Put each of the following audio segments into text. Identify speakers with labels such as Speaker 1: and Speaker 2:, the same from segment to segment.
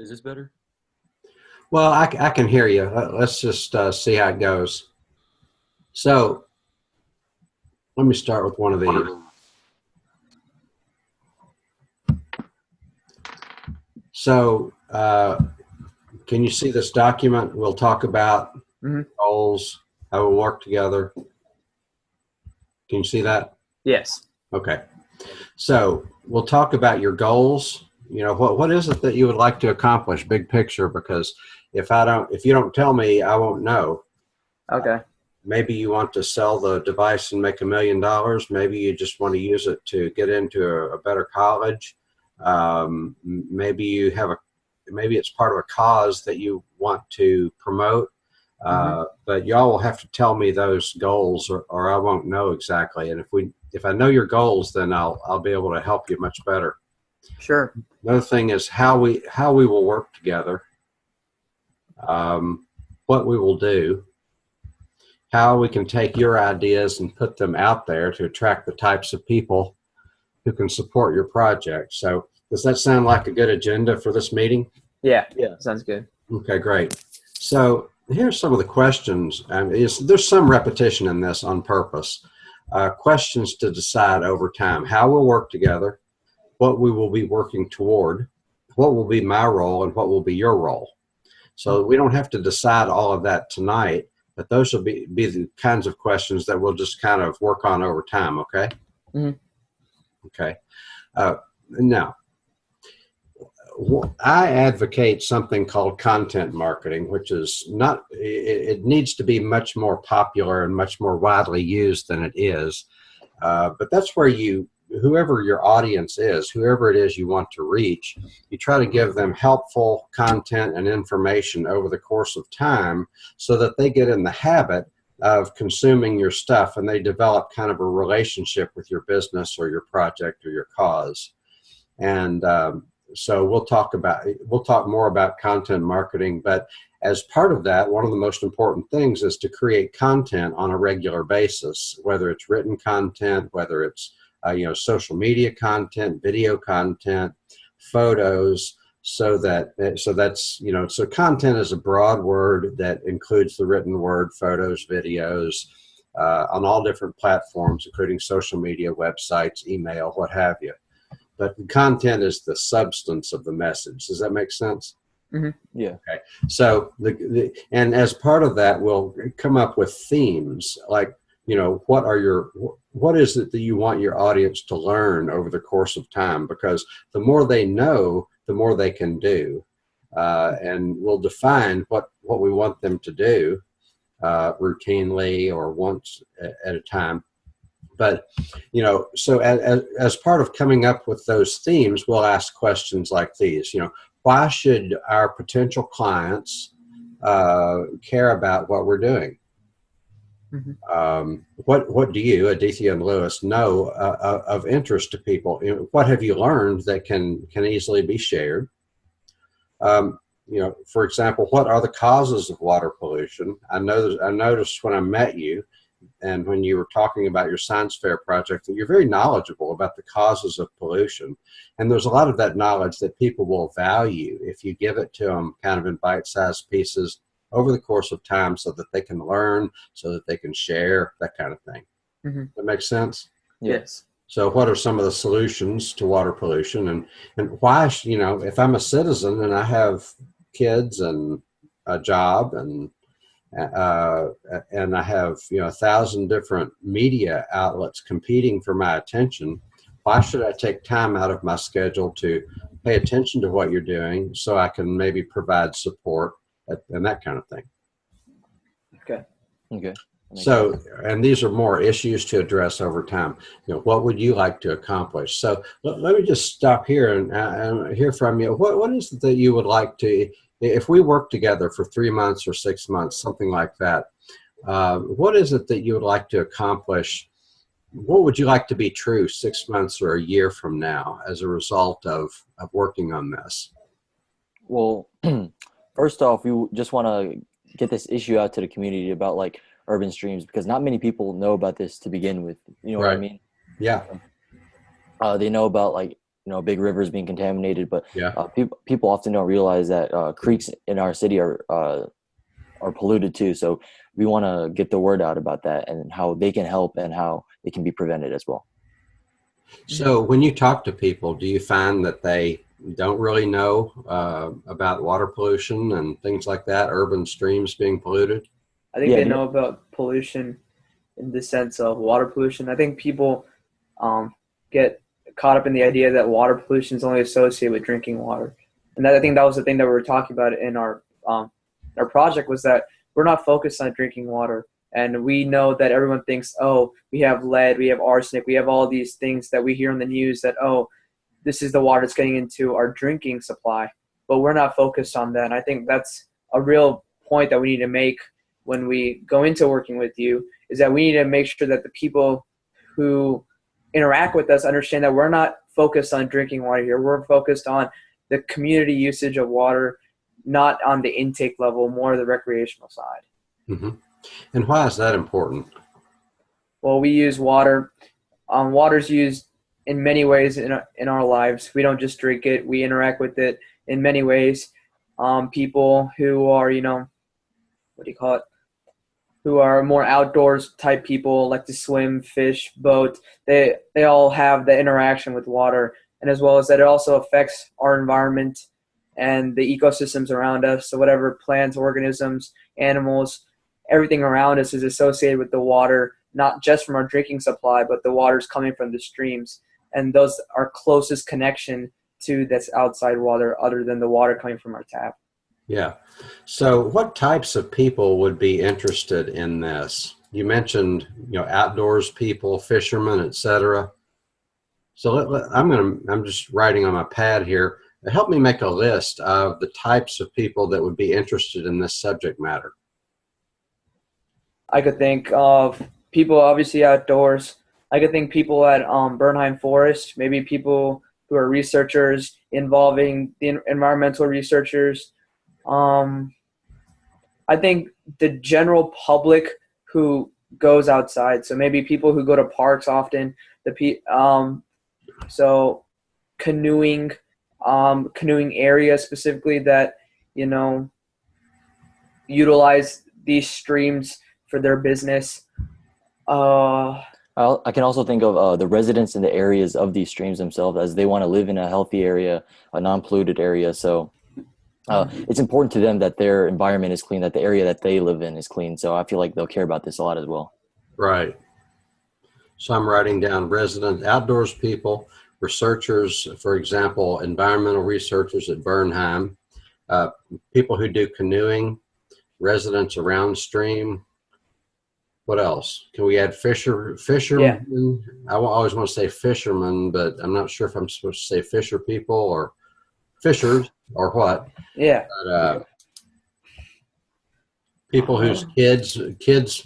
Speaker 1: Is this better?
Speaker 2: Well, I can hear you. Let's just see how it goes. So let me start with one of these. So can you see this document? We'll talk about goals, how we'll work together. Can you see that?
Speaker 3: Yes.
Speaker 2: Okay. So we'll talk about your goals. You know, what is it that you would like to accomplish, big picture? Because if you don't tell me, I won't know.
Speaker 3: Okay.
Speaker 2: Maybe you want to sell the device and make $1 million. Maybe you just want to use it to get into a better college. Maybe it's part of a cause that you want to promote. But y'all will have to tell me those goals, or I won't know exactly. And if I know your goals, then I'll be able to help you much better.
Speaker 3: Sure.
Speaker 2: Another thing is how we will work together. What we will do. How we can take your ideas and put them out there to attract the types of people who can support your project. So does that sound like a good agenda for this meeting?
Speaker 3: Yeah. Sounds good.
Speaker 2: Okay, great. So here's some of the questions. There's some repetition in this on purpose. Questions to decide over time. How we'll work together, what we will be working toward, what will be my role, and what will be your role. So we don't have to decide all of that tonight, but those will be the kinds of questions that we'll just kind of work on over time, okay? Okay. Now, I advocate something called content marketing, which is not, it needs to be much more popular and much more widely used than it is. But that's where whoever your audience is, whoever it is you want to reach, you try to give them helpful content and information over the course of time so that they get in the habit of consuming your stuff and they develop kind of a relationship with your business or your project or your cause. And so we'll talk more about content marketing, but as part of that, one of the most important things is to create content on a regular basis, whether it's written content, whether it's social media content, video content, photos, so content is a broad word that includes the written word, photos, videos, on all different platforms, including social media, websites, email, what have you. But the content is the substance of the message. Does that make sense?
Speaker 1: Yeah.
Speaker 2: Okay. So and as part of that, we'll come up with themes like, what is it that you want your audience to learn over the course of time? Because the more they know, the more they can do. And we'll define what we want them to do routinely or once at a time. But, so as part of coming up with those themes, we'll ask questions like these, why should our potential clients care about what we're doing? What do you, Aditya and Lewis, know of interest to people? What have you learned that can easily be shared? For example, what are the causes of water pollution? I noticed when I met you and when you were talking about your science fair project that you're very knowledgeable about the causes of pollution. And there's a lot of that knowledge that people will value if you give it to them kind of in bite-sized pieces over the course of time so that they can learn, so that they can share, that kind of thing. That makes sense?
Speaker 3: Yes.
Speaker 2: So what are some of the solutions to water pollution and why, if I'm a citizen and I have kids and a job and I have 1,000 different media outlets competing for my attention, why should I take time out of my schedule to pay attention to what you're doing so I can maybe provide support and that kind of thing?
Speaker 1: Okay.
Speaker 2: So, and these are more issues to address over time. What would you like to accomplish? So let me just stop here and hear from you. What is it that you would like to, if we work together for 3 months or 6 months, something like that, what is it that you would like to accomplish? What would you like to be true 6 months or a year from now as a result of working on this?
Speaker 1: Well, first off, we just want to get this issue out to the community about like urban streams, because not many people know about this to begin with. You know what I mean?
Speaker 2: Yeah.
Speaker 1: They know about like big rivers being contaminated, but
Speaker 2: Yeah.
Speaker 1: people often don't realize that creeks in our city are polluted too. So we want to get the word out about that and how they can help and how it can be prevented as well.
Speaker 2: So when you talk to people, do you find that they don't really know about water pollution and things like that, urban streams being polluted?
Speaker 3: I think
Speaker 1: Yeah,
Speaker 3: they know about pollution in the sense of water pollution. I think people get caught up in the idea that water pollution is only associated with drinking water. And I think that was the thing that we were talking about in our project, was that we're not focused on drinking water. And we know that everyone thinks, oh, we have lead, we have arsenic, we have all these things that we hear on the news that, oh, this is the water that's getting into our drinking supply. But we're not focused on that. And I think that's a real point that we need to make when we go into working with you, is that we need to make sure that the people who interact with us understand that we're not focused on drinking water here. We're focused on the community usage of water, not on the intake level, more the recreational side.
Speaker 2: Mm-hmm. And why is that important?
Speaker 3: Well, we use water. Water's used in many ways in our lives. We don't just drink it. We interact with it in many ways. People who are, who are more outdoors type people, like to swim, fish, boat, they all have the interaction with water. And as well as that, it also affects our environment and the ecosystems around us. So whatever plants, organisms, animals, everything around us is associated with the water, not just from our drinking supply, but the water's coming from the streams. And those are closest connection to this outside water other than the water coming from our tap.
Speaker 2: Yeah. So what types of people would be interested in this? You mentioned, outdoors people, fishermen, etc. So I'm just writing on my pad here. Help me make a list of the types of people that would be interested in this subject matter.
Speaker 3: I could think of people obviously outdoors. I could think people at Bernheim Forest, maybe people who are researchers involving the environmental researchers. I think the general public who goes outside. So maybe people who go to parks often. So canoeing areas specifically that utilize these streams for their business.
Speaker 1: I can also think of the residents in the areas of these streams themselves, as they want to live in a healthy area, a non-polluted area. So it's important to them that their environment is clean, that the area that they live in is clean. So I feel like they'll care about this a lot as well.
Speaker 2: Right. So I'm writing down resident outdoors people, researchers, for example, environmental researchers at Bernheim, people who do canoeing, residents around stream. What else? Can we add fishermen?
Speaker 3: Yeah.
Speaker 2: I always want to say fishermen, but I'm not sure if I'm supposed to say fisher people or fishers or what.
Speaker 3: Yeah.
Speaker 2: But, people whose kids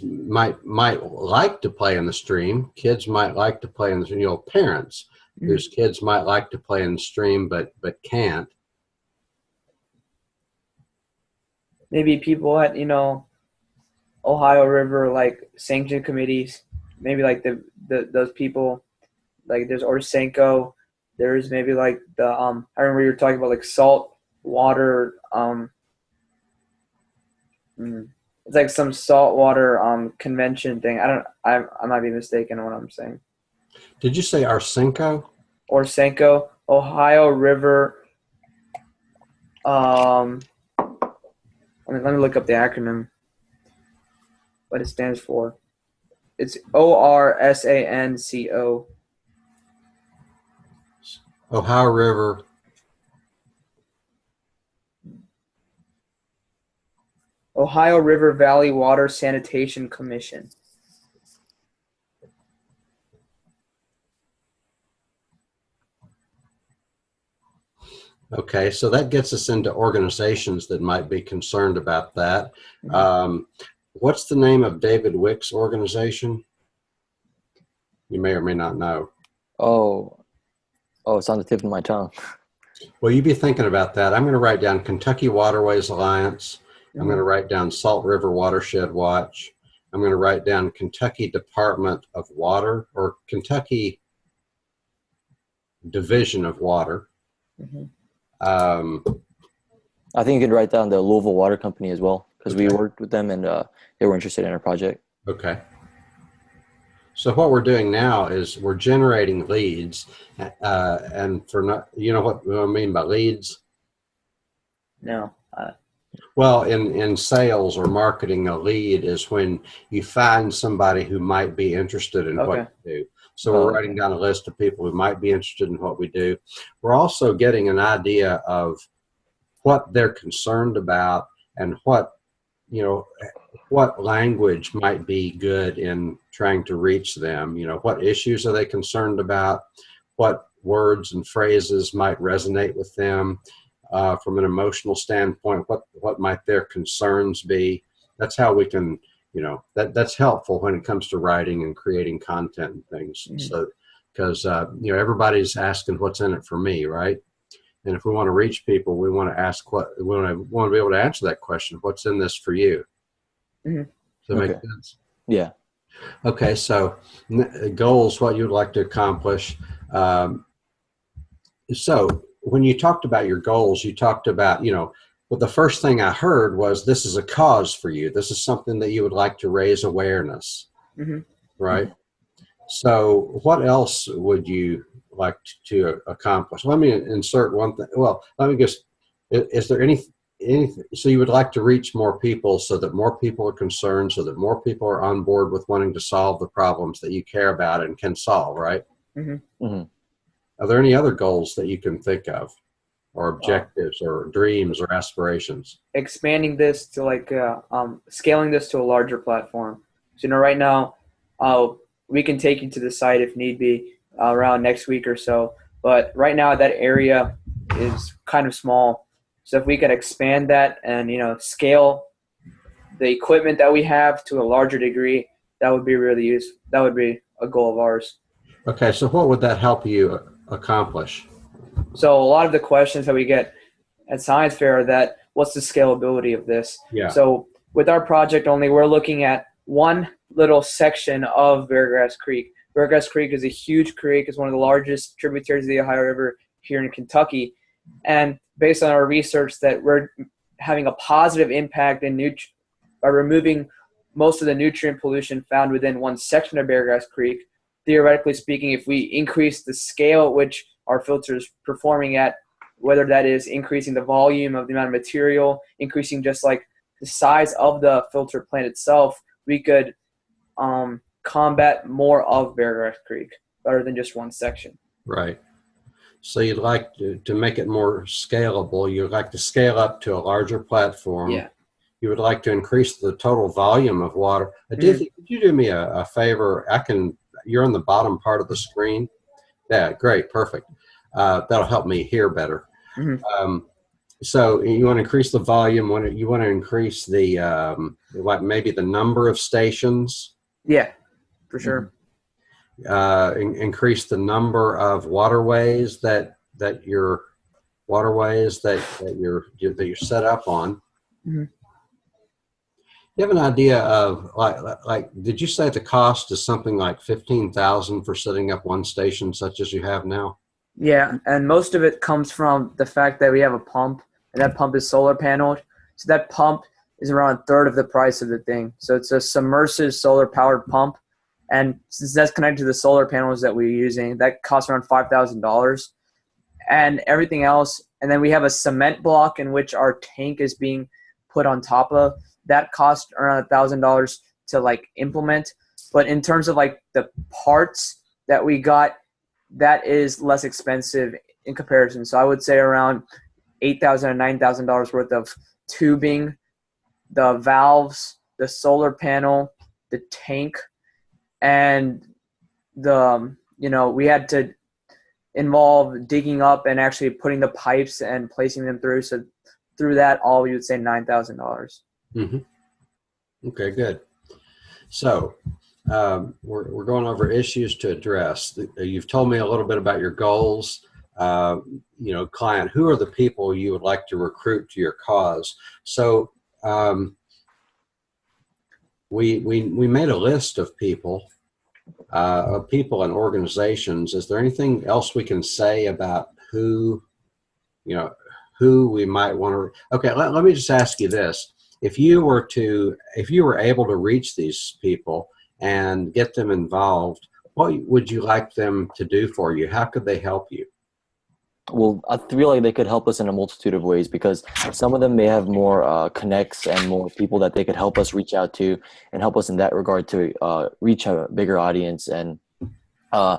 Speaker 2: might like to play in the stream. Kids might like to play in the stream. Parents whose kids might like to play in the stream but can't.
Speaker 3: Maybe people at Ohio River, like sanction committees, maybe like those people, like there's Orsenko, there's maybe like the I remember you were talking about like salt water, it's like some saltwater convention thing. I might be mistaken on what I'm saying.
Speaker 2: Did you say Orsenko?
Speaker 3: Orsenko, Ohio River. Let me look up the acronym. What it stands for. It's ORSANCO.
Speaker 2: Ohio River.
Speaker 3: Ohio River Valley Water Sanitation Commission.
Speaker 2: Okay, so that gets us into organizations that might be concerned about that. What's the name of David Wick's organization? You may or may not know.
Speaker 1: Oh, it's on the tip of my tongue.
Speaker 2: Well, you be thinking about that. I'm going to write down Kentucky Waterways Alliance. I'm going to write down Salt River Watershed Watch. I'm going to write down Kentucky Department of Water, or Kentucky. division of water.
Speaker 3: Mhm.
Speaker 2: Um,
Speaker 1: I think you could write down the Louisville Water Company as well, because we
Speaker 2: Okay.
Speaker 1: worked with them and they were interested in our project.
Speaker 2: okay. So what we're doing now is we're generating leads, and for not, you know what I mean by leads?
Speaker 3: No.
Speaker 2: Well, in sales or marketing, a lead is when you find somebody who might be interested in what
Speaker 3: Okay.
Speaker 2: you do. So we're
Speaker 1: Okay.
Speaker 2: writing down a list of people who might be interested in what we do. We're also getting an idea of what they're concerned about and what language might be good in trying to reach them. What issues are they concerned about? What words and phrases might resonate with them from an emotional standpoint? What might their concerns be? That's how we can, that's helpful when it comes to writing and creating content and things.
Speaker 3: Mhm.
Speaker 2: So, because everybody's asking what's in it for me, right? And if we want to reach people, we want to ask we want to be able to answer that question. What's in this for you?
Speaker 3: Mhm.
Speaker 2: Does that make
Speaker 1: Okay.
Speaker 2: sense?
Speaker 1: Yeah.
Speaker 2: Okay, so goals, what you'd like to accomplish. So when you talked about your goals, you talked about, well, the first thing I heard was this is a cause for you. This is something that you would like to raise awareness,
Speaker 3: Mhm.
Speaker 2: right? So what else would you like to accomplish? Let me insert one thing. Well, let me just, is there anything, so you would like to reach more people so that more people are concerned, so that more people are on board with wanting to solve the problems that you care about and can solve, right?
Speaker 3: Mhm.
Speaker 1: Mhm.
Speaker 2: Are there any other goals that you can think of, or
Speaker 3: Uh,
Speaker 2: objectives or dreams or aspirations?
Speaker 3: Expanding this to scaling this to a larger platform. So right now, we can take you to the site if need be around next week or so. But right now, that area is kind of small. So if we could expand that and scale the equipment that we have to a larger degree, that would be really useful. That would be a goal of ours.
Speaker 2: Okay, so what would that help you accomplish?
Speaker 3: So a lot of the questions that we get at Science Fair are that what's the scalability of this?
Speaker 2: Yeah.
Speaker 3: So with our project only, we're looking at one little section of Beargrass Creek. Beargrass Creek is a huge creek. It's one of the largest tributaries of the Ohio River here in Kentucky. And based on our research that we're having a positive impact by removing most of the nutrient pollution found within one section of Beargrass Creek. Theoretically speaking, if we increase the scale at which our filter is performing at, whether that is increasing the volume of the amount of material, increasing just like the size of the filter plant itself, we could combat more of Beargrass Creek rather than just one section.
Speaker 2: Right. So you'd like to make it more scalable. You'd like to scale up to a larger platform.
Speaker 3: Yeah.
Speaker 2: You would like to increase the total volume of water. Could you do me a favor? You're on the bottom part of the screen. Yeah, great, perfect. That'll help me hear better.
Speaker 3: Mm-hmm.
Speaker 2: So you want to increase the volume. You want to increase the maybe the number of stations.
Speaker 3: Yeah, for sure.
Speaker 2: Increase the number of waterways that you're set up on.
Speaker 3: Mm-hmm.
Speaker 2: You have an idea of like did you say the cost is something like $15,000 for setting up one station such as you have now?
Speaker 3: Yeah, and most of it comes from the fact that we have a pump, and that pump is solar paneled. So that pump is around a third of the price of the thing. So it's a submersive solar powered pump. And since that's connected to the solar panels that we're using, that costs around $5,000. And everything else, and then we have a cement block in which our tank is being put on top of. That cost around $1,000 to like implement. But in terms of like the parts that we got, that is less expensive in comparison. So I would say around $8,000 and $9,000 worth of tubing, the valves, the solar panel, the tank, and we had to involve digging up and actually putting the pipes and placing them through. So through that, all we would say $9,000.
Speaker 2: Mm-hmm. Okay, good. So we're going over issues to address. You've told me a little bit about your goals. Client, who are the people you would like to recruit to your cause? So we made a list of people of people and organizations, is there anything else we can say about who, you know, who we might want to? Okay, let me just ask you this: if you were able to reach these people and get them involved, what would you like them to do for you? How could they help you?
Speaker 1: Well, I feel like they could help us in a multitude of ways because some of them may have more connects and more people that they could help us reach out to and help us in that regard to reach a bigger audience. Uh,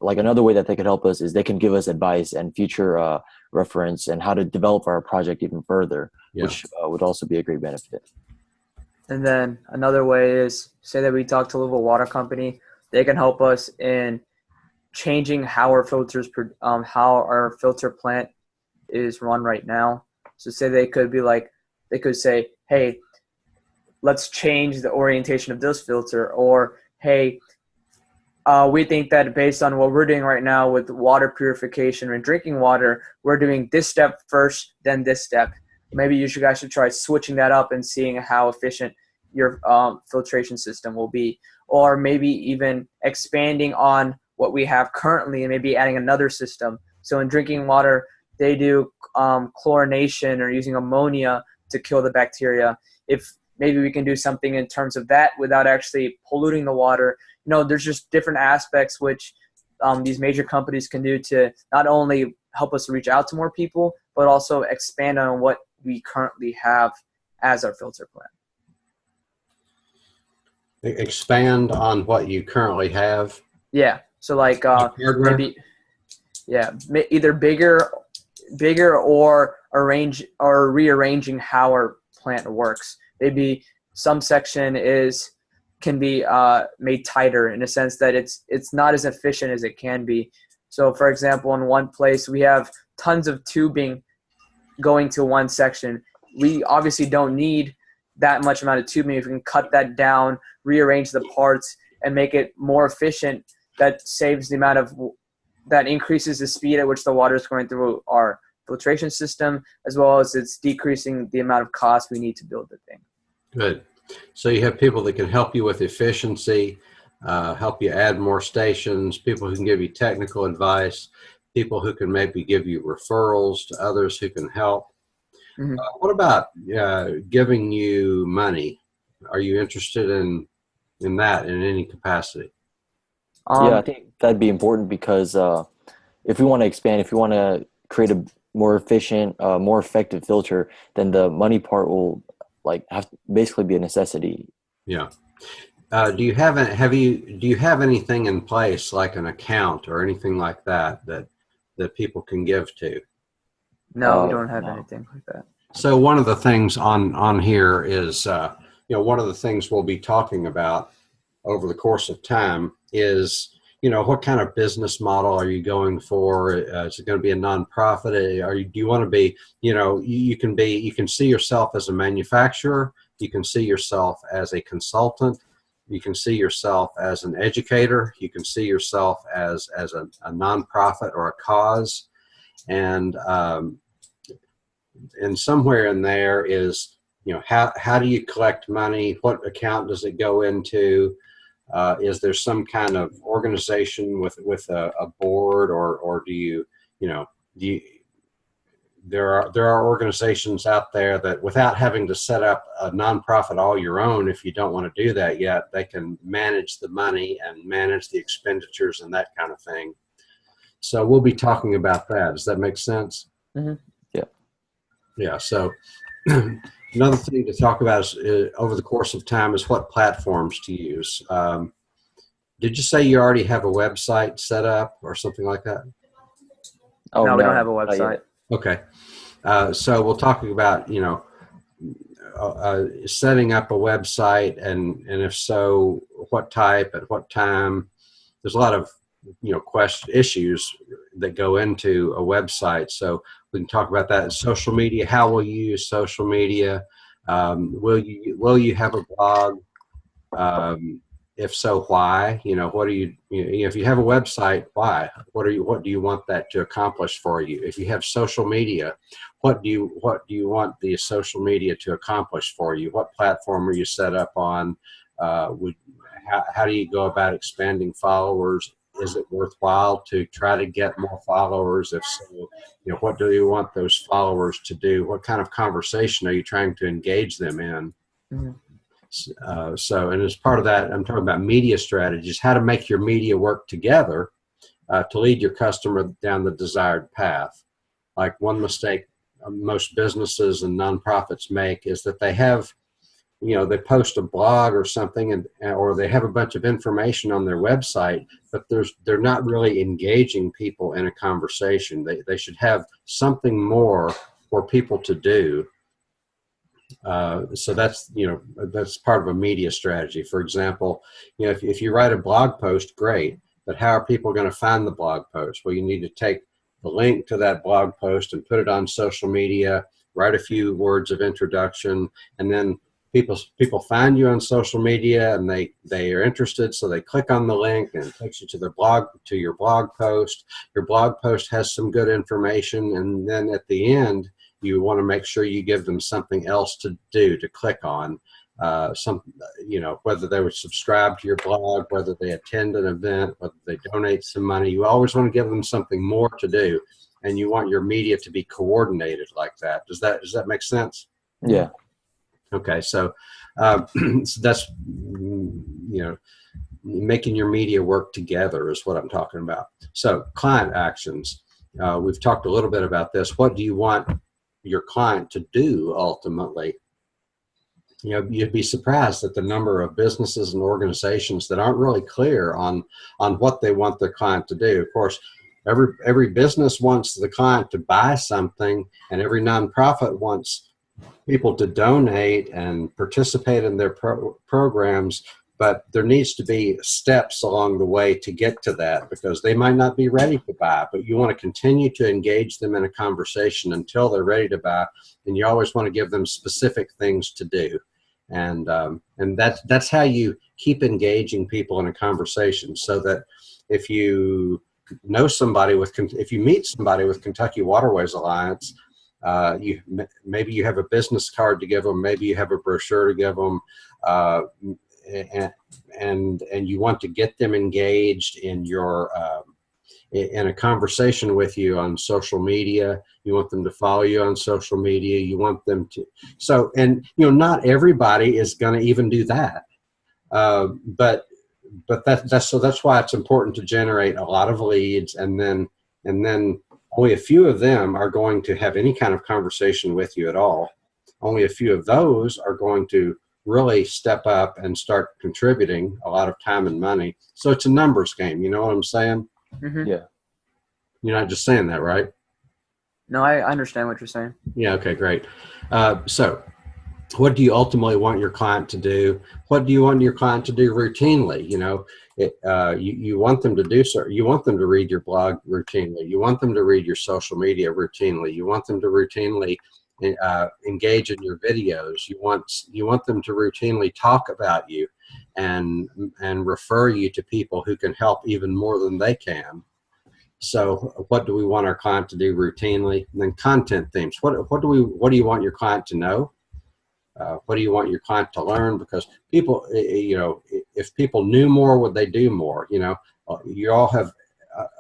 Speaker 1: like another way that they could help us is they can give us advice and future reference and how to develop our project even further, which would also be a great benefit.
Speaker 3: And then another way is, say that we talk to a local water company, they can help us in changing how our filter plant is run right now. So say they could say, hey, let's change the orientation of this filter, or hey, we think that based on what we're doing right now with water purification and drinking water, we're doing this step first, then this step. Maybe you guys should try switching that up and seeing how efficient your filtration system will be, or maybe even expanding on what we have currently and maybe adding another system. So in drinking water, they do chlorination or using ammonia to kill the bacteria. If maybe we can do something in terms of that without actually polluting the water. You know, there's just different aspects which these major companies can do to not only help us reach out to more people, but also expand on what we currently have as our filter plant.
Speaker 2: Expand on what you currently have.
Speaker 3: Yeah. So like maybe, either bigger or rearranging how our plant works. Maybe some section can be made tighter in a sense that it's not as efficient as it can be. So for example, in one place we have tons of tubing going to one section. We obviously don't need that much amount of tubing. If we can cut that down, rearrange the parts, and make it more efficient, that saves the amount of that increases the speed at which the water is going through our filtration system, as well as it's decreasing the amount of cost we need to build the thing.
Speaker 2: Good. So you have people that can help you with efficiency, help you add more stations, people who can give you technical advice, people who can maybe give you referrals to others who can help. Mm-hmm. What about giving you money? Are you interested in that in any capacity?
Speaker 1: Yeah, I think that'd be important because if we want to expand, if we want to create a more efficient, more effective filter, then the money part will basically be a necessity.
Speaker 2: Yeah. Do you have anything in place like an account or anything like that people can give to?
Speaker 3: No, we don't have anything like that.
Speaker 2: So one of the things on here is, one of the things we'll be talking about over the course of time is, what kind of business model are you going for? Is it going to be a nonprofit? Do you want to be, you can see yourself as a manufacturer. You can see yourself as a consultant. You can see yourself as an educator. You can see yourself as a nonprofit or a cause. And somewhere in there is, how do you collect money? What account does it go into? Is there some kind of organization with a board, or do you there are organizations out there that without having to set up a nonprofit all your own, if you don't want to do that yet, they can manage the money and manage the expenditures and that kind of thing. So we'll be talking about that. Does that make sense?
Speaker 1: Mm-hmm. Yeah.
Speaker 2: Yeah. So another thing to talk about is over the course of time is what platforms to use. Did you say you already have a website set up or something like that?
Speaker 3: Oh, no, we don't have a website.
Speaker 2: Okay. So we'll talk about, setting up a website and if so, what type, at what time. There's a lot of, issues that go into a website. So we can talk about that. Social media, how will you use social media? Will you have a blog? If so, why? What do you if you have a website, why? What do you want that to accomplish for you? If you have social media, what do you want the social media to accomplish for you? What platform are you set up on? how do you go about expanding followers? Is it worthwhile to try to get more followers? If so, what do you want those followers to do? What kind of conversation are you trying to engage them in?
Speaker 3: Mhm.
Speaker 2: And as part of that, I'm talking about media strategies, how to make your media work together to lead your customer down the desired path. Like one mistake most businesses and nonprofits make is that they have, they post a blog or something, or they have a bunch of information on their website, but they're not really engaging people in a conversation. They should have something more for people to do. So that's part of a media strategy. For example, if you write a blog post, great, but how are people going to find the blog post? Well, you need to take the link to that blog post and put it on social media, write a few words of introduction, and then people find you on social media and they are interested, so they click on the link and it takes you to your blog post. Your blog post has some good information, and then at the end you want to make sure you give them something else to do, to click on, whether they would subscribe to your blog, whether they attend an event, whether they donate some money. You always want to give them something more to do, and you want your media to be coordinated like that. Does that make sense?
Speaker 1: Yeah.
Speaker 2: Okay, so that's making your media work together is what I'm talking about. So client actions. We've talked a little bit about this. What do you want your client to do ultimately? You'd be surprised at the number of businesses and organizations that aren't really clear on what they want their client to do. Of course, every business wants the client to buy something, and every nonprofit wants people to donate and participate in their programs, but there needs to be steps along the way to get to that, because they might not be ready to buy, but you want to continue to engage them in a conversation until they're ready to buy, and you always want to give them specific things to do. And that's how you keep engaging people in a conversation, so that if you meet somebody with Kentucky Waterways Alliance, maybe you have a business card to give them, maybe you have a brochure to give them, and you want to get them engaged in your in a conversation with you on social media. You want them to follow you on social media. You want them to, not everybody is going to even do that, but that's why it's important to generate a lot of leads, and then only a few of them are going to have any kind of conversation with you at all. Only a few of those are going to really step up and start contributing a lot of time and money. So it's a numbers game. You know what I'm saying?
Speaker 3: Mm-hmm.
Speaker 1: Yeah.
Speaker 2: You're not just saying that, right?
Speaker 3: No, I understand what you're saying.
Speaker 2: Yeah. Okay, great. So what do you ultimately want your client to do? What do you want your client to do routinely? You want them to do so. You want them to read your blog routinely. You want them to read your social media routinely. You want them to routinely engage in your videos. You want them to routinely talk about you and refer you to people who can help even more than they can. So what do we want our client to do routinely? And then content themes. What do you want your client to know? What do you want your client to learn? Because people, if people knew more, would they do more? You all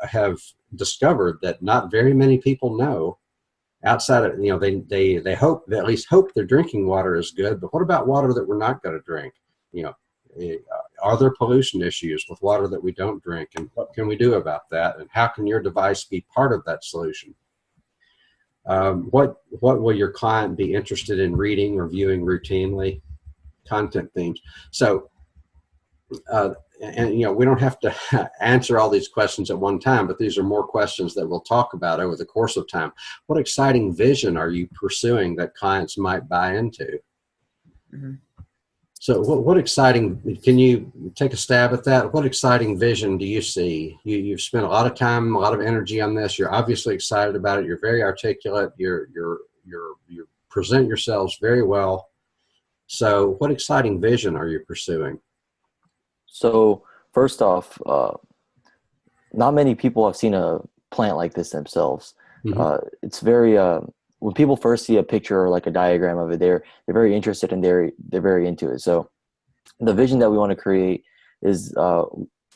Speaker 2: have discovered that not very many people know outside of, they hope, they at least hope their drinking water is good, but what about water that we're not going to drink? Are there pollution issues with water that we don't drink, and what can we do about that? And how can your device be part of that solution? What will your client be interested in reading or viewing routinely? Content themes. So, we don't have to answer all these questions at one time, but these are more questions that we'll talk about over the course of time. What exciting vision are you pursuing that clients might buy into?
Speaker 3: Mm-hmm.
Speaker 2: So what exciting, can you take a stab at that? What exciting vision do you see? You've spent a lot of time, a lot of energy on this. You're obviously excited about it. You're very articulate. You present yourselves very well. So what exciting vision are you pursuing?
Speaker 1: So first off, not many people have seen a plant like this themselves. Mm-hmm. It's very, when people first see a picture or like a diagram of it, they're very interested and they're very into it. So the vision that we want to create is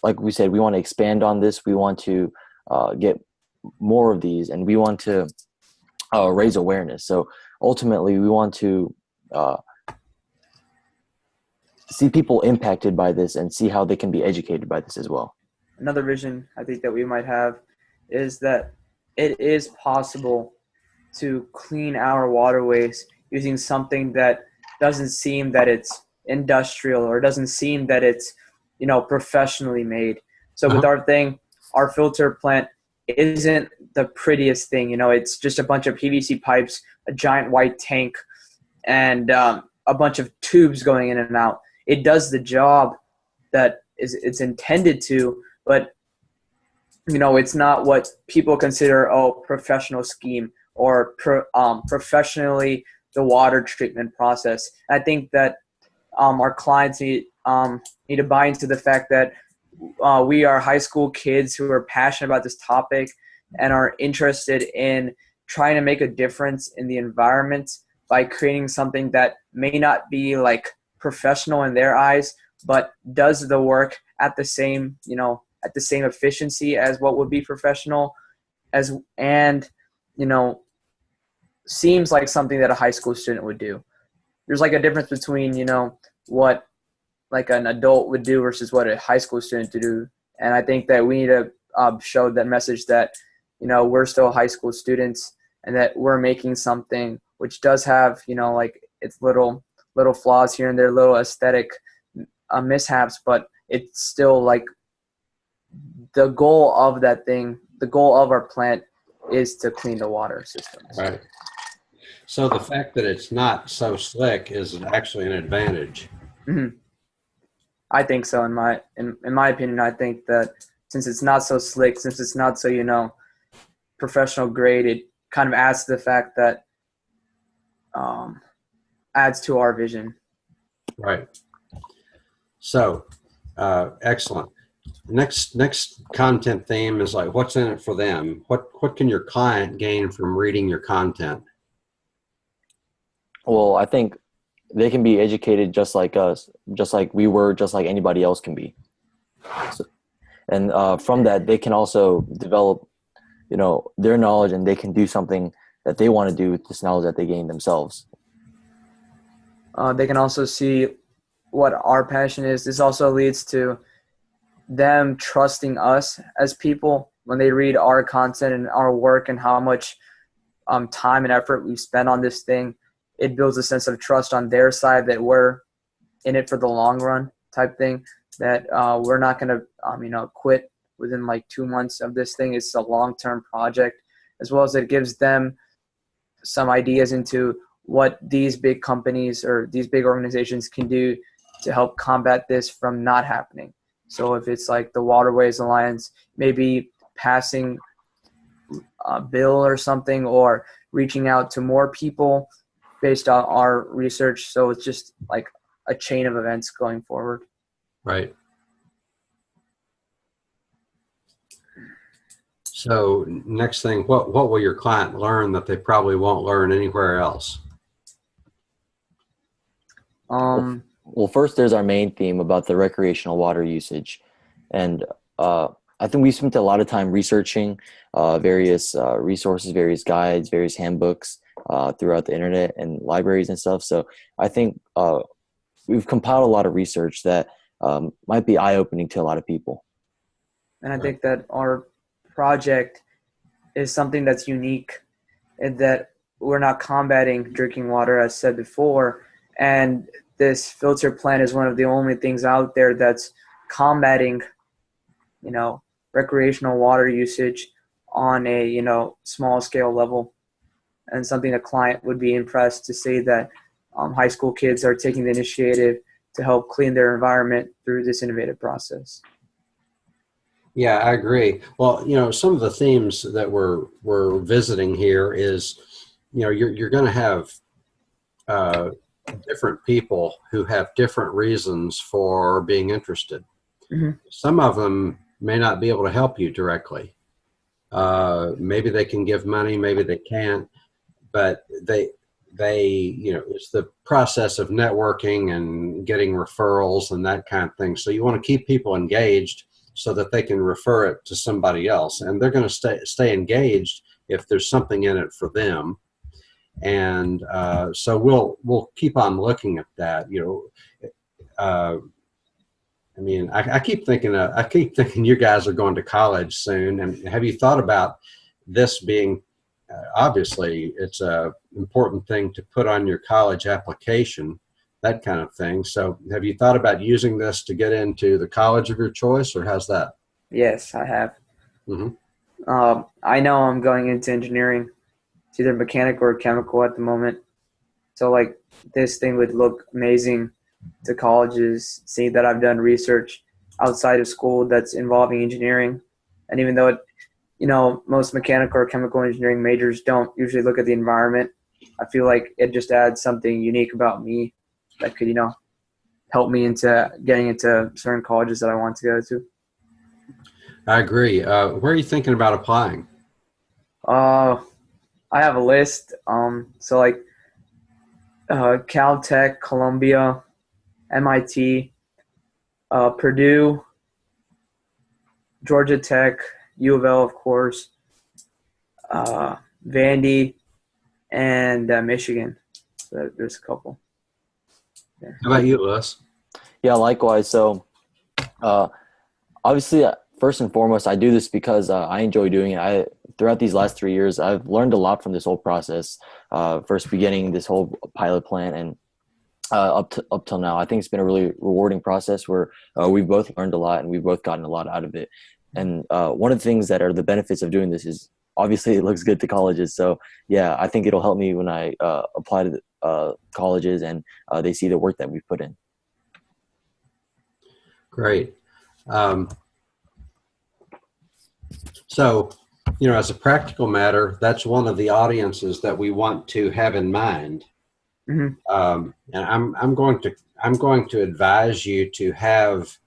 Speaker 1: like we said, we want to expand on this. We want to get more of these, and we want to raise awareness. So ultimately, we want to see people impacted by this and see how they can be educated by this as well.
Speaker 3: Another vision I think that we might have is that it is possible to clean our waterways using something that doesn't seem that it's industrial or doesn't seem that it's, professionally made. So with our thing, our filter plant isn't the prettiest thing. It's just a bunch of PVC pipes, a giant white tank, and a bunch of tubes going in and out. It does the job that it's intended to, but it's not what people consider professional scheme or professionally the water treatment process. I think that our clients need to buy into the fact that we are high school kids who are passionate about this topic and are interested in trying to make a difference in the environment by creating something that may not be like professional in their eyes, but does the work at the same efficiency as what would be professional, seems like something that a high school student would do. There's like a difference between what like an adult would do versus what a high school student to do, and I think that we need to show that message that we're still high school students and that we're making something which does have like its little flaws here and there, little aesthetic mishaps, but it's still like the goal of that thing, the goal of our plant is to clean the water systems.
Speaker 2: Right. So the fact that it's not so slick is actually an advantage.
Speaker 3: Mm-hmm. I think so. In my opinion, I think that since it's not so slick, since it's not so professional grade, it kind of adds to the fact that adds to our vision.
Speaker 2: Right. So excellent. Next content theme is like, what's in it for them? What can your client gain from reading your content?
Speaker 1: Well, I think they can be educated just like us, just like we were, just like anybody else can be. So, and from that, they can also develop, their knowledge, and they can do something that they want to do with this knowledge that they gain themselves.
Speaker 3: They can also see what our passion is. This also leads to them trusting us as people when they read our content and our work and how much time and effort we spend on this thing. It builds a sense of trust on their side that we're in it for the long run type thing, that we're not going to, quit within like 2 months of this thing. It's a long-term project, as well as it gives them some ideas into what these big companies or these big organizations can do to help combat this from not happening. So if it's like the Waterways Alliance, maybe passing a bill or something, or reaching out to more people based on our research. So it's just like a chain of events going forward.
Speaker 2: Right. So next thing, what will your client learn that they probably won't learn anywhere else?
Speaker 1: Well, first, there's our main theme about the recreational water usage. And I think we spent a lot of time researching various resources, various guides, various handbooks throughout the internet and libraries and stuff. So I think we've compiled a lot of research that might be eye-opening to a lot of people.
Speaker 3: And I think that our project is something that's unique, and that we're not combating drinking water, as said before. And this filter plant is one of the only things out there that's combating, recreational water usage on a, small scale level. And something a client would be impressed to see that high school kids are taking the initiative to help clean their environment through this innovative process.
Speaker 2: Yeah, I agree. Well, some of the themes that we're visiting here is, you're going to have different people who have different reasons for being interested. Mm-hmm. Some of them may not be able to help you directly. Maybe they can give money, maybe they can't, but it's the process of networking and getting referrals and that kind of thing. So you want to keep people engaged so that they can refer it to somebody else, and they're going to stay engaged if there's something in it for them. And so we'll keep on looking at that. I keep thinking you guys are going to college soon. And have you thought about this being, obviously it's a important thing to put on your college application, that kind of thing. So have you thought about using this to get into the college of your choice, or how's that?
Speaker 3: Yes, I have.
Speaker 2: Mm-hmm.
Speaker 3: I know I'm going into engineering. It's either mechanical or chemical at the moment. So like this thing would look amazing to colleges, see that I've done research outside of school that's involving engineering. And even though most mechanical or chemical engineering majors don't usually look at the environment, I feel like it just adds something unique about me that could, help me into getting into certain colleges that I want to go to.
Speaker 2: I agree. Where are you thinking about applying?
Speaker 3: I have a list. So like Caltech, Columbia, MIT, Purdue, Georgia Tech, U of L, of course, Vandy, and Michigan. So there's a couple.
Speaker 2: Yeah. How about you, Lewis?
Speaker 1: Yeah, likewise. So obviously, first and foremost, I do this because I enjoy doing it. Throughout these last 3 years, I've learned a lot from this whole process. First beginning this whole pilot plant and up till now, I think it's been a really rewarding process where we've both learned a lot and we've both gotten a lot out of it. And one of the things that are the benefits of doing this is obviously it looks good to colleges. So yeah, I think it'll help me when I apply to colleges and they see the work that we've put in.
Speaker 2: Great. So, as a practical matter, that's one of the audiences that we want to have in mind.
Speaker 3: Mm-hmm.
Speaker 2: And I'm going to advise you to have,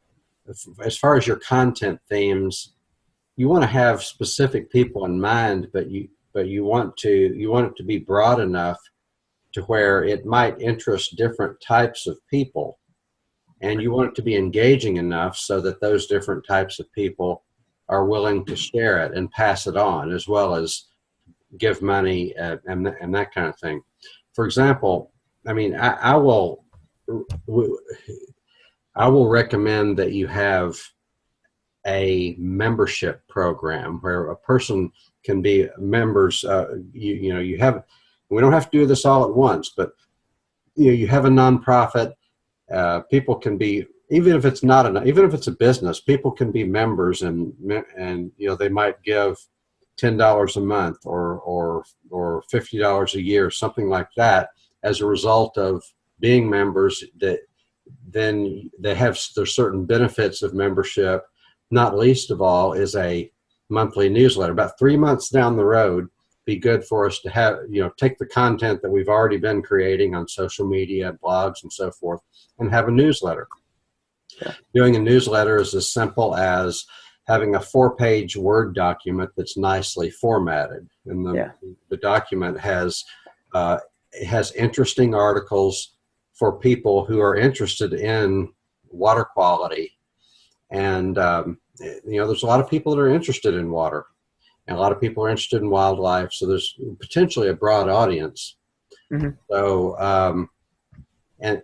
Speaker 2: as far as your content themes, you want to have specific people in mind, but you want it to be broad enough to where it might interest different types of people, and you want it to be engaging enough so that those different types of people are willing to share it and pass it on, as well as give money and that kind of thing. For example, I will recommend that you have a membership program where a person can be members. We don't have to do this all at once, but you have a nonprofit. People can be, even if it's a business, people can be members, and they might give $10 a month or $50 a year, something like that, as a result of being members. That then there's certain benefits of membership. Not least of all is a monthly newsletter. About 3 months down the road, be good for us to have, take the content that we've already been creating on social media, blogs, and so forth, and have a newsletter. Yeah. Doing a newsletter is as simple as having a 4-page Word document that's nicely formatted. And the document has interesting articles for people who are interested in water quality. And, there's a lot of people that are interested in water, and a lot of people are interested in wildlife. So there's potentially a broad audience.
Speaker 3: Mm-hmm.
Speaker 2: So, and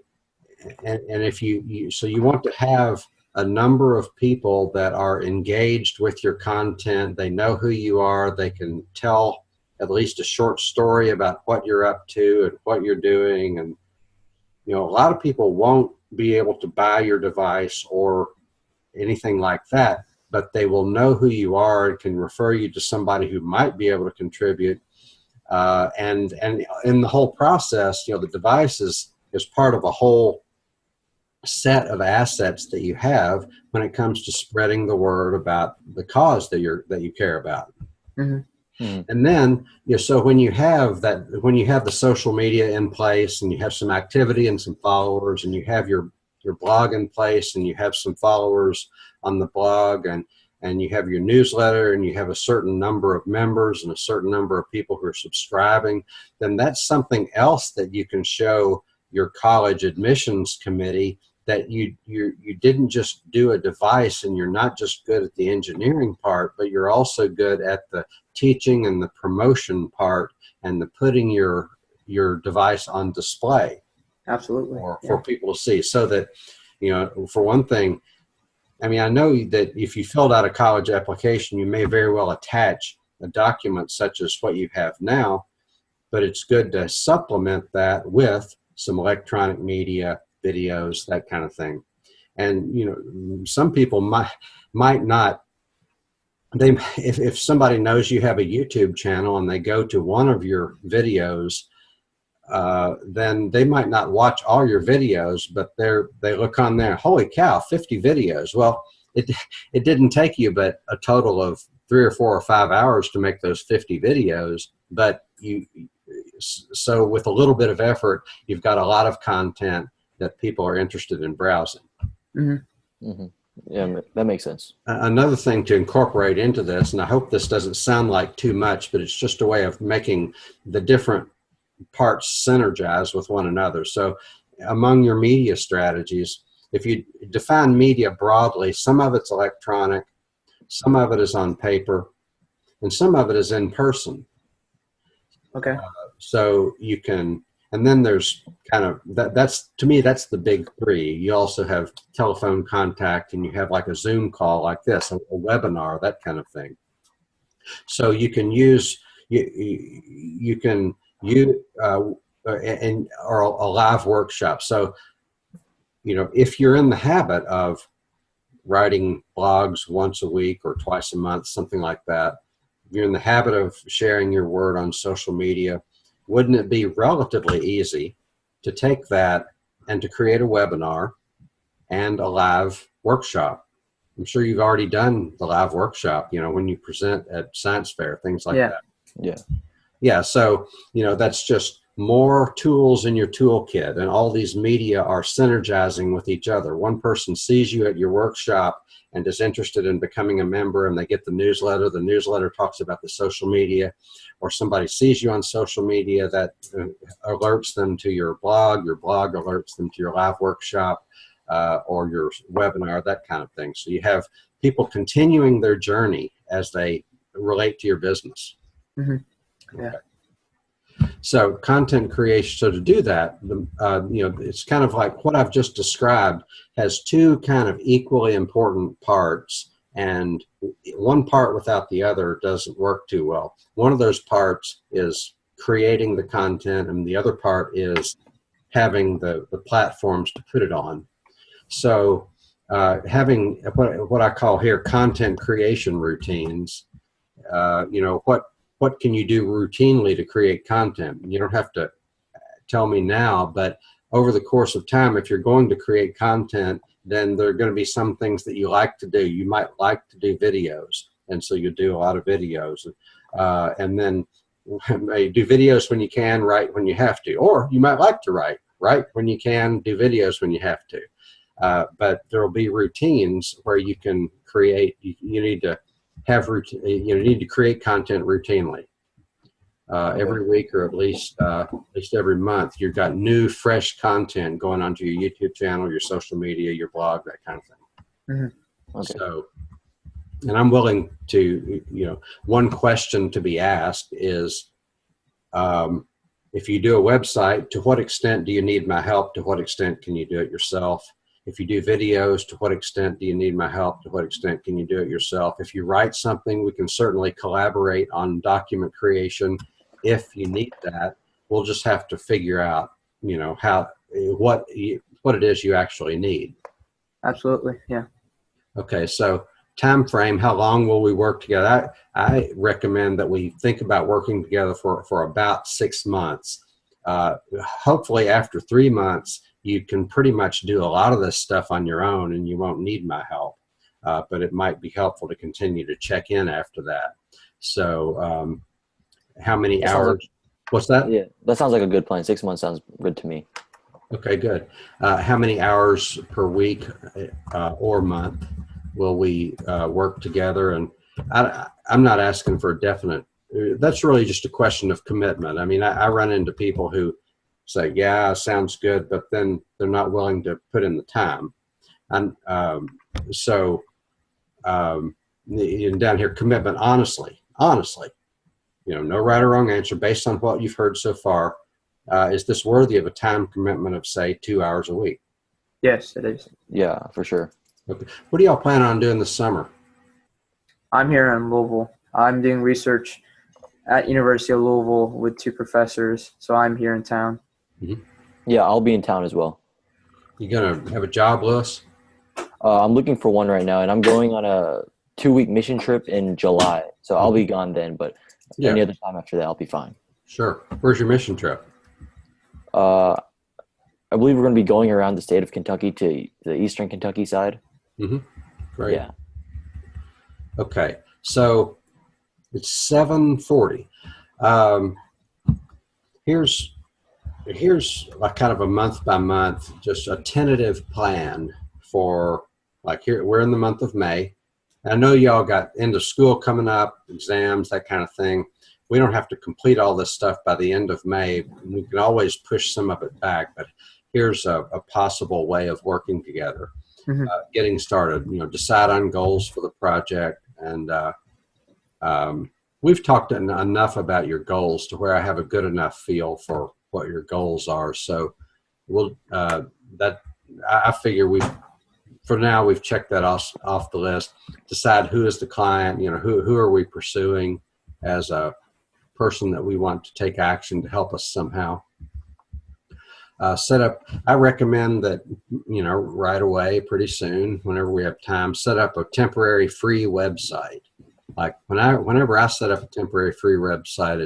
Speaker 2: if you want to have a number of people that are engaged with your content, they know who you are, they can tell at least a short story about what you're up to and what you're doing. And, a lot of people won't be able to buy your device or anything like that, but they will know who you are and can refer you to somebody who might be able to contribute. And in the whole process, the device is part of a whole set of assets that you have when it comes to spreading the word about the cause that you care about.
Speaker 3: Mm-hmm.
Speaker 2: Mm-hmm. And then, so when you have the social media in place, and you have some activity and some followers, and you have your blog in place, and you have some followers on the blog, and and you have your newsletter and you have a certain number of members and a certain number of people who are subscribing, then that's something else that you can show your college admissions committee, that you didn't just do a device and you're not just good at the engineering part, but you're also good at the teaching and the promotion part and the putting your device on display.
Speaker 3: Absolutely.
Speaker 2: For people to see. So that, for one thing, I mean, I know that if you filled out a college application, you may very well attach a document such as what you have now, but it's good to supplement that with some electronic media, videos, that kind of thing. And, some people might not, if somebody knows you have a YouTube channel and they go to one of your videos, then they might not watch all your videos, but they look on there, holy cow, 50 videos. Well, it didn't take you but a total of 3 or 4 or 5 hours to make those 50 videos, but so with a little bit of effort, you've got a lot of content that people are interested in browsing.
Speaker 3: Mm-hmm.
Speaker 1: Mm-hmm. Yeah, that makes sense.
Speaker 2: Another thing to incorporate into this, and I hope this doesn't sound like too much, but it's just a way of making the different parts synergize with one another. So among your media strategies, if you define media broadly, some of it's electronic, some of it is on paper, and some of it is in person.
Speaker 3: Okay.
Speaker 2: So you can, and then there's kind of, that's, to me, that's the big three. You also have telephone contact, and you have like a Zoom call like this, a webinar, that kind of thing. So you can use, you can or a live workshop. So, if you're in the habit of writing blogs once a week or twice a month, something like that, if you're in the habit of sharing your word on social media, wouldn't it be relatively easy to take that and to create a webinar and a live workshop? I'm sure you've already done the live workshop, when you present at science fair, things like that. Yeah. So, that's just more tools in your toolkit, and all these media are synergizing with each other. One person sees you at your workshop and is interested in becoming a member, and they get the newsletter. The newsletter talks about the social media, or somebody sees you on social media that alerts them to your blog alerts them to your live workshop or your webinar, that kind of thing. So you have people continuing their journey as they relate to your business.
Speaker 3: Mm-hmm. Yeah.
Speaker 2: Okay. So content creation, so to do that, it's kind of like what I've just described has two kind of equally important parts, and one part without the other doesn't work too well. One of those parts is creating the content, and the other part is having the platforms to put it on. So having what I call here content creation routines, what can you do routinely to create content? You don't have to tell me now, but over the course of time, if you're going to create content, then there are going to be some things that you like to do. You might like to do videos, and so you do a lot of videos. And then you do videos when you can, write when you have to. Or you might like to write when you can, do videos when you have to. But there will be routines where you can create, you need to have routine, you need to create content routinely. Every week, or at least every month, you've got new, fresh content going onto your YouTube channel, your social media, your blog, that kind of thing.
Speaker 3: Mm-hmm.
Speaker 1: Okay.
Speaker 2: So, and I'm willing to, one question to be asked is, if you do a website, to what extent do you need my help? To what extent can you do it yourself? If you do videos, to what extent do you need my help? To what extent can you do it yourself? If you write something, we can certainly collaborate on document creation. If you need that, we'll just have to figure out, what it is you actually need.
Speaker 3: Absolutely. Yeah.
Speaker 2: Okay. So time frame, how long will we work together? I recommend that we think about working together for about 6 months. Hopefully after 3 months, you can pretty much do a lot of this stuff on your own and you won't need my help. But it might be helpful to continue to check in after that. So how many hours? What's that?
Speaker 1: Yeah, that sounds like a good plan. 6 months sounds good to me.
Speaker 2: Okay, good. How many hours per week or month will we work together? And I'm not asking for a definite. That's really just a question of commitment. I mean, I run into people who say, "Yeah, sounds good," but then they're not willing to put in the time. And so down here, commitment, honestly, no right or wrong answer based on what you've heard so far. Is this worthy of a time commitment of, say, 2 hours a week?
Speaker 3: Yes, it is.
Speaker 1: Yeah, for sure.
Speaker 2: Okay. What do y'all plan on doing this summer?
Speaker 3: I'm here in Louisville. I'm doing research at University of Louisville with 2 professors, so I'm here in town.
Speaker 2: Mm-hmm.
Speaker 1: Yeah, I'll be in town as well.
Speaker 2: You gonna have a job, Lewis?
Speaker 1: I'm looking for one right now, and I'm going on a 2-week mission trip in July, so I'll be gone then. But any other time after that, I'll be fine.
Speaker 2: Sure. Where's your mission trip?
Speaker 1: I believe we're going to be going around the state of Kentucky to the eastern Kentucky side.
Speaker 2: Mm-hmm. Great.
Speaker 1: Yeah.
Speaker 2: Okay, so it's 7:40. Here's like kind of a month by month, just a tentative plan for, like, here we're in the month of May. And I know y'all got end of school coming up, exams, that kind of thing. We don't have to complete all this stuff by the end of May. We can always push some of it back, but here's a possible way of working together.
Speaker 3: Mm-hmm.
Speaker 2: Getting started, decide on goals for the project. And we've talked enough about your goals to where I have a good enough feel for what your goals are. So I figure for now we've checked that off the list. Decide who is the client, who are we pursuing as a person that we want to take action to help us somehow. Set up, I recommend that, right away, pretty soon, whenever we have time, set up a temporary free website. Like whenever I set up a temporary free website,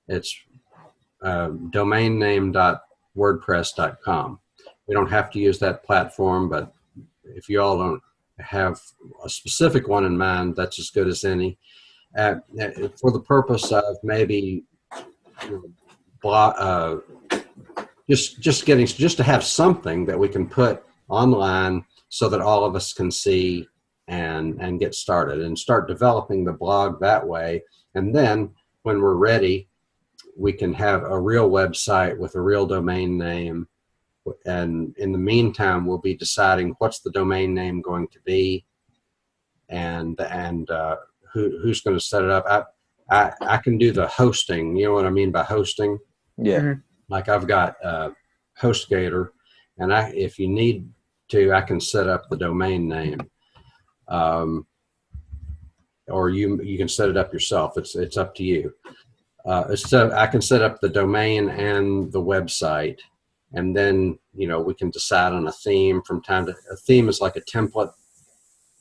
Speaker 2: it's domainname.wordpress.com. We don't have to use that platform, but if you all don't have a specific one in mind, that's as good as any. For the purpose of maybe just to have something that we can put online so that all of us can see and get started and start developing the blog that way. And then when we're ready, we can have a real website with a real domain name. And in the meantime, we'll be deciding what's the domain name going to be and who's going to set it up. I can do the hosting. You know what I mean by hosting?
Speaker 1: Yeah.
Speaker 3: Mm-hmm.
Speaker 2: Like I've got HostGator, and if you need to, I can set up the domain name, or you can set it up yourself. It's up to you. So I can set up the domain and the website, and then we can decide on a theme from time to. A theme is like a template.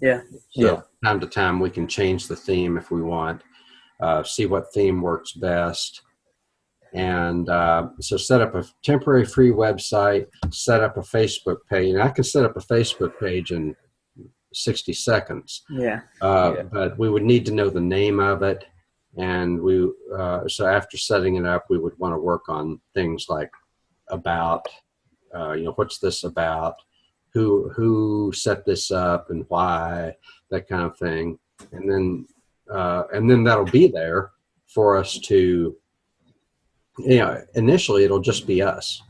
Speaker 3: Yeah.
Speaker 2: So time to time we can change the theme if we want. See what theme works best. And so set up a temporary free website, set up a Facebook page. And I can set up a Facebook page in 60 seconds.
Speaker 3: Yeah.
Speaker 2: But we would need to know the name of it. And so after setting it up, we would want to work on things like about, what's this about? Who set this up and why, that kind of thing. And then that'll be there for us to, initially it'll just be us.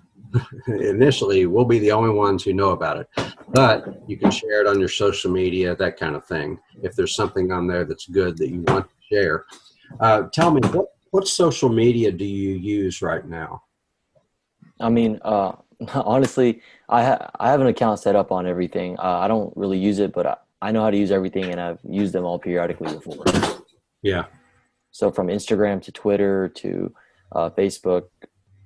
Speaker 2: Initially, we'll be the only ones who know about it. But you can share it on your social media, that kind of thing. If there's something on there that's good that you want to share. Tell me, what social media do you use right now?
Speaker 1: I mean, honestly, I have an account set up on everything. I don't really use it, but I know how to use everything, and I've used them all periodically before.
Speaker 2: Yeah.
Speaker 1: So from Instagram to Twitter to Facebook,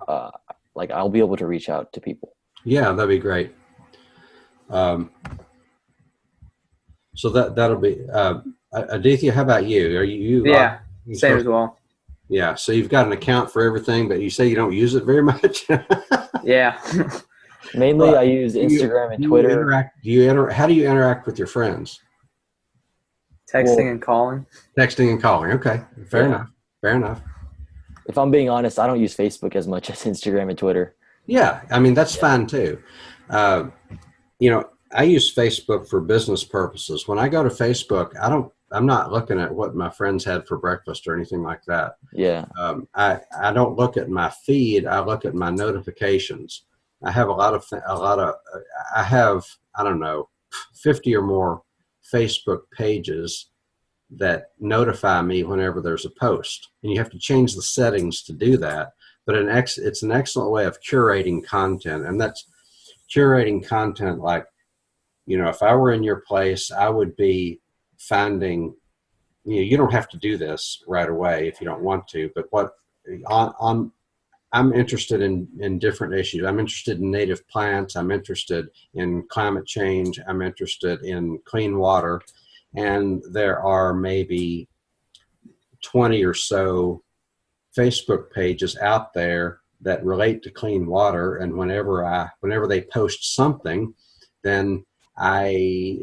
Speaker 1: I'll be able to reach out to people.
Speaker 2: Yeah, that'd be great. So that'll be Aditya. How about you? Are you?
Speaker 3: Yeah, same as well.
Speaker 2: Yeah, so you've got an account for everything, but you say you don't use it very much.
Speaker 3: Yeah.
Speaker 1: Mainly, I use Instagram and Twitter.
Speaker 2: How do you interact with your friends?
Speaker 3: Texting and calling.
Speaker 2: Texting and calling. Okay, fair enough.
Speaker 1: If I'm being honest, I don't use Facebook as much as Instagram and Twitter.
Speaker 2: Yeah, I mean that's fine too. I use Facebook for business purposes. When I go to Facebook, I'm not looking at what my friends had for breakfast or anything like that.
Speaker 1: Yeah.
Speaker 2: I don't look at my feed. I look at my notifications. I have I have, I don't know, 50 or more Facebook pages that notify me whenever there's a post. And you have to change the settings to do that. But it's an excellent way of curating content. And that's curating content like, if I were in your place, I would be finding, you don't have to do this right away if you don't want to, but I'm interested in different issues. I'm interested in native plants. I'm interested in climate change. I'm interested in clean water. And there are maybe 20 or so Facebook pages out there that relate to clean water. And whenever they post something, then I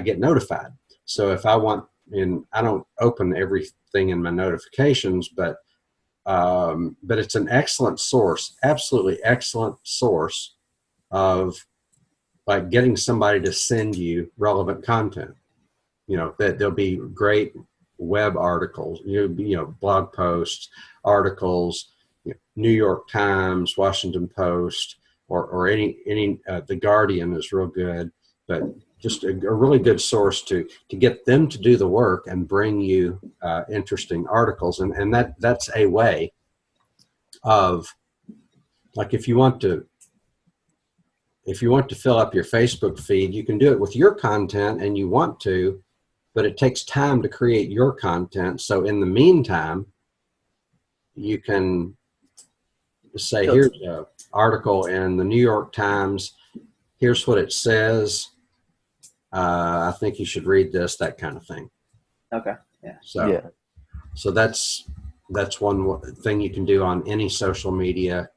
Speaker 2: get notified. So if I want, and I don't open everything in my notifications, but it's an excellent source, absolutely excellent source of like getting somebody to send you relevant content. That there'll be great web articles, blog posts, articles, New York Times, Washington Post, or any The Guardian is real good, but just a really good source to get them to do the work and bring you interesting articles. And that's a way of, like, if you want to fill up your Facebook feed, you can do it with your content and you want to, but it takes time to create your content. So in the meantime, you can say, here's an article in the New York Times. Here's what it says. I think you should read this, that kind of thing.
Speaker 3: Okay. Yeah.
Speaker 2: So that's one thing you can do on any social media.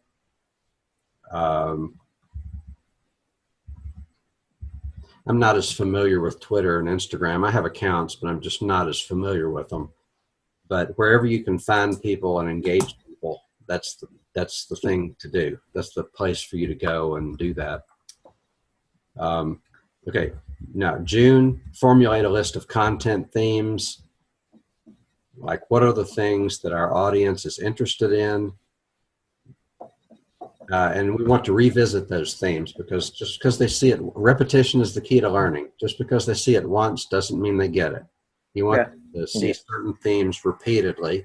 Speaker 2: I'm not as familiar with Twitter and Instagram. I have accounts, but I'm just not as familiar with them. But wherever you can find people and engage people, that's the thing to do. That's the place for you to go and do that. Okay. Now, June, formulate a list of content themes. Like, what are the things that our audience is interested in? And we want to revisit those themes, because just because they see it, repetition is the key to learning. Just because they see it once doesn't mean they get it. You want to see certain themes repeatedly.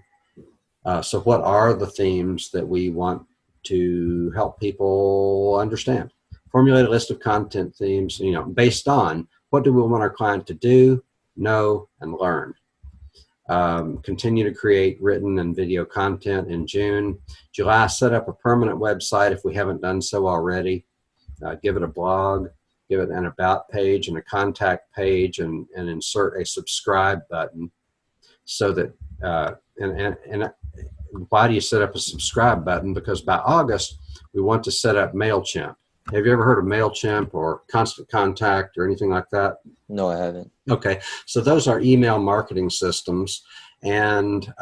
Speaker 2: So what are the themes that we want to help people understand? Formulate a list of content themes, based on what do we want our client to do, know, and learn. Continue to create written and video content in June. July, set up a permanent website if we haven't done so already. Give it a blog, give it an about page and a contact page, and insert a subscribe button so that, and why do you set up a subscribe button? Because by August, we want to set up MailChimp. Have you ever heard of MailChimp or Constant Contact or anything like that?
Speaker 1: No, I haven't.
Speaker 2: Okay, so those are email marketing systems. And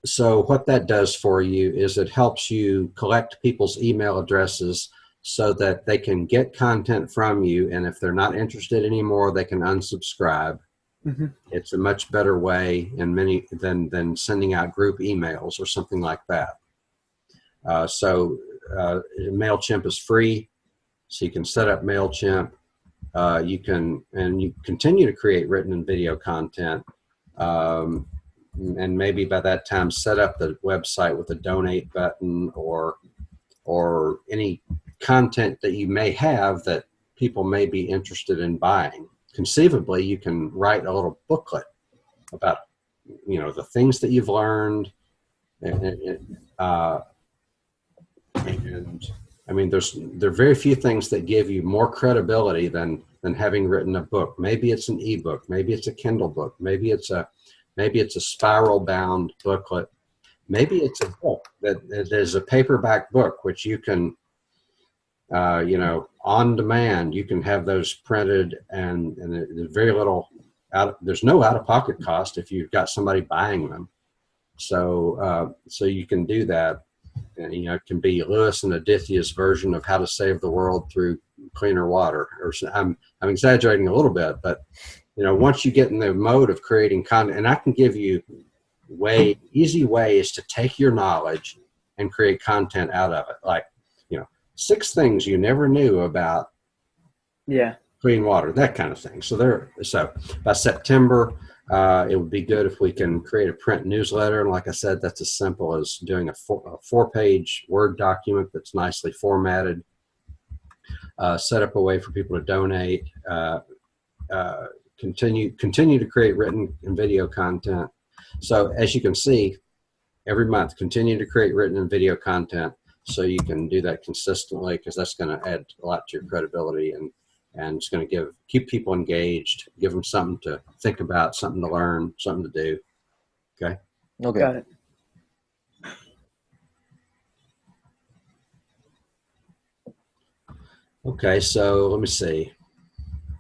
Speaker 2: so what that does for you is it helps you collect people's email addresses so that they can get content from you. And if they're not interested anymore, they can unsubscribe. Mm-hmm. It's a much better way than sending out group emails or something like that. MailChimp is free, so you can set up MailChimp. You continue to create written and video content, and maybe by that time set up the website with a donate button or any content that you may have that people may be interested in buying. Conceivably, you can write a little booklet about the things that you've learned, and I mean, there are very few things that give you more credibility than having written a book. Maybe it's an ebook, maybe it's a Kindle book, maybe it's a spiral bound booklet, maybe it's a book that is a paperback book, which you can, on demand. You can have those printed, and there's very little there's no out of pocket cost if you've got somebody buying them. So you can do that. And, it can be Lewis and Aditya's version of how to save the world through cleaner water. I'm exaggerating a little bit, but once you get in the mode of creating content, and I can give you easy ways to take your knowledge and create content out of it, like 6 things you never knew about clean water, that kind of thing. So by September, it would be good if we can create a print newsletter. And like I said, that's as simple as doing a 4-page Word document that's nicely formatted, set up a way for people to donate, continue to create written and video content. So as you can see, every month, continue to create written and video content so you can do that consistently, because that's going to add a lot to your credibility, and it's going to keep people engaged, give them something to think about, something to learn, something to do. Okay?
Speaker 1: Okay.
Speaker 3: Got it.
Speaker 2: Okay, so let me see.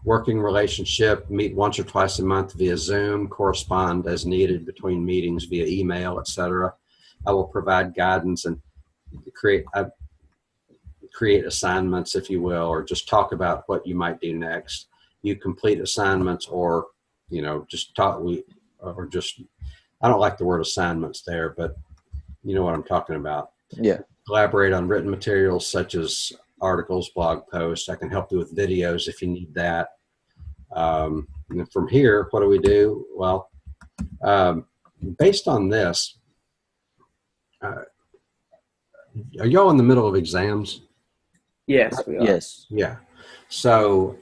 Speaker 2: Working relationship, meet once or twice a month via Zoom, correspond as needed between meetings via email, etc. I will provide guidance and create assignments, if you will, or just talk about what you might do next. You complete assignments, or just talk. I don't like the word assignments there, but you know what I'm talking about.
Speaker 1: Yeah.
Speaker 2: Collaborate on written materials such as articles, blog posts. I can help you with videos if you need that. And then from here, what do we do? Well, based on this, are y'all in the middle of exams?
Speaker 3: Yes, we are.
Speaker 1: Yes.
Speaker 2: Yeah. So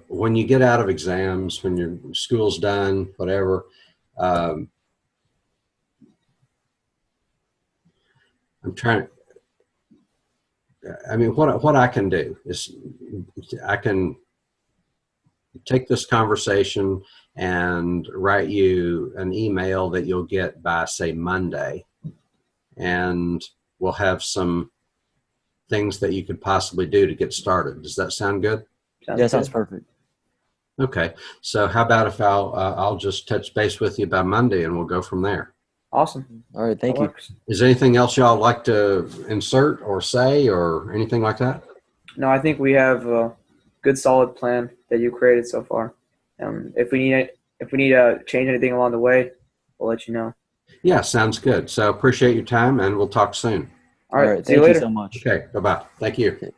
Speaker 2: when you get out of exams, when your school's done, whatever, I'm trying to, what I can do is I can take this conversation and write you an email that you'll get by, say, Monday, and we'll have some things that you could possibly do to get started. Does that sound good?
Speaker 1: Sounds perfect.
Speaker 2: Okay. So how about if I'll just touch base with you by Monday, and we'll go from there.
Speaker 3: Awesome.
Speaker 1: All right. Thank
Speaker 3: That
Speaker 1: you.
Speaker 3: works.
Speaker 2: Is there anything else y'all like to insert or say or anything like that?
Speaker 3: No, I think we have a good, solid plan that you created so far. If we need to change anything along the way, we'll let you know.
Speaker 2: Yeah, sounds good. So appreciate your time, and we'll talk soon.
Speaker 3: All right. See
Speaker 1: Thank
Speaker 3: you later.
Speaker 1: so much.
Speaker 2: Okay. Bye-bye. Thank you.
Speaker 1: Okay.